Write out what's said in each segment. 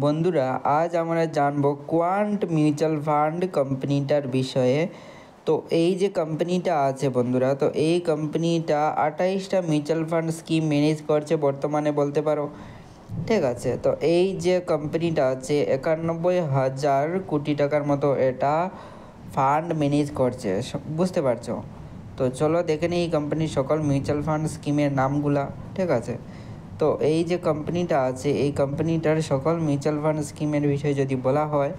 বন্ধুরা আজ আমরা জানবো কোয়ান্ট মিউচুয়াল ফান্ড কোম্পানিটার বিষয়ে। তো এই যে কোম্পানিটা আছে বন্ধুরা, তো এই কোম্পানিটা 28টা মিউচুয়াল ফান্ড স্কিম ম্যানেজ করছে বর্তমানে বলতে পারো। ঠিক আছে, তো এই যে কোম্পানিটা আছে 91,000 কোটি টাকার মতো এটা ফান্ড ম্যানেজ করছে, বুঝতে পারছো? তো চলো দেখে নিই এই কোম্পানির সকল মিউচুয়াল ফান্ড স্কিমের নামগুলা। ঠিক আছে, তো এই যে কোম্পানিটা আছে এই কোম্পানিটার সকল মিউচুয়াল ফান্ড স্কিমের বিষয়ে যদি বলা হয়,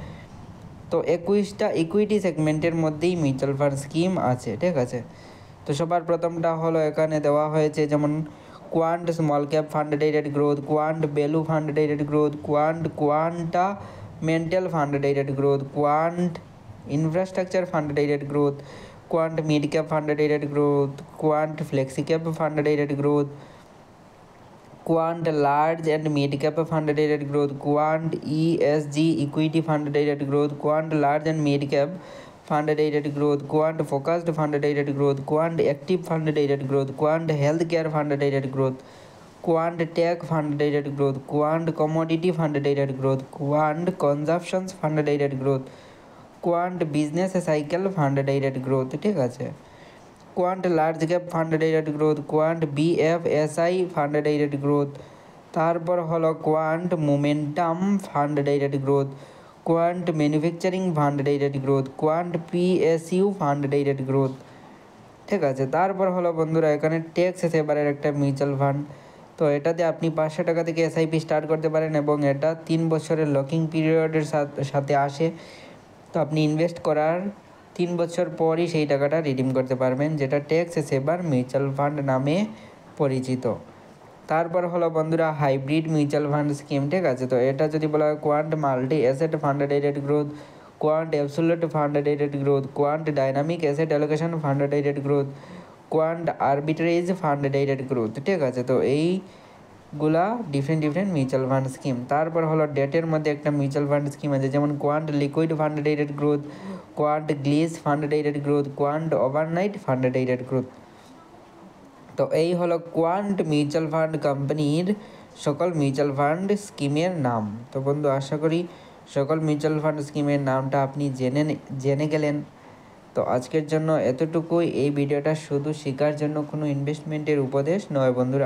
তো 21টা ইকুইটি সেগমেন্টের মধ্যেই মিউচুয়াল ফান্ড স্কিম আছে। ঠিক আছে, তো সবার প্রথমটা হলো এখানে দেওয়া হয়েছে যেমন quant small cap fund direct growth, quant value fund direct growth, quanta mental fund direct growth, quant infrastructure fund direct growth, quant mid cap fund direct growth, quant flexi cap fund direct growth, quant large and mid cap fund direct growth, quant ESG equity fund direct growth, quant large and mid cap fund direct growth, quant focused fund direct growth, quant active fund direct growth, quant health care fund direct growth, Quant tech fund direct growth, Quant commodity fund direct growth, Quant consumptions fund direct growth, Quant business cycle fund direct growth. ঠিক আছে, Quant large cap fund direct growth, Quant BFSI fund direct growth, তারপর হলো Quant momentum fund direct growth, Quant manufacturing fund direct growth, Quant PSU fund direct growth. ঠিক আছে, তারপর হলো বন্ধুরা এখানে ট্যাক্স সেভারের একটা মিউচুয়াল ফান্ড। তো এটাতে আপনি 500 টাকা থেকে এসআইপি স্টার্ট করতে পারেন এবং এটা 3 বছরের লকিং পিরিয়ডের সাথে আসে। তো আপনি ইনভেস্ট করার 3 বছর পরই সেই টাকাটা রিডিম করতে পারবেন, যেটা ট্যাক্স সেভার মিউচুয়াল ফান্ড নামে পরিচিত। তারপর হলো বন্ধুরা হাইব্রিড মিউচুয়াল ফান্ড স্কিম। ঠিক আছে, তো এটা যদি বলা হয় quant multi asset fund direct growth, quant absolute fund direct growth, quant dynamic asset allocation fund direct growth, quant arbitrage fund direct growth. ঠিক আছে, তো এইগুলা ডিফারেন্ট মিউচুয়াল ফান্ড স্কিম। তারপর হলো ডেটের মধ্যে একটা মিউচুয়াল ফান্ড স্কিম আছে যেমন Quant liquid fund direct growth, Quant গ্লিজ fund direct growth, Quant overnight fund direct growth. তো এই হলো কোয়ান্ট মিউচুয়াল ফান্ড কোম্পানির সকল মিউচুয়াল ফান্ড স্কিমের নাম। তো বন্ধু আশা করি সকল মিউচুয়াল ফান্ড স্কিমের নামটা আপনি জেনে গেলেন। তো আজকের জন্য এতটুকুই। এই ভিডিওটা শুধু শেখার জন্য কোনো ইনভেস্টমেন্টের উপদেশ নয় বন্ধুরা।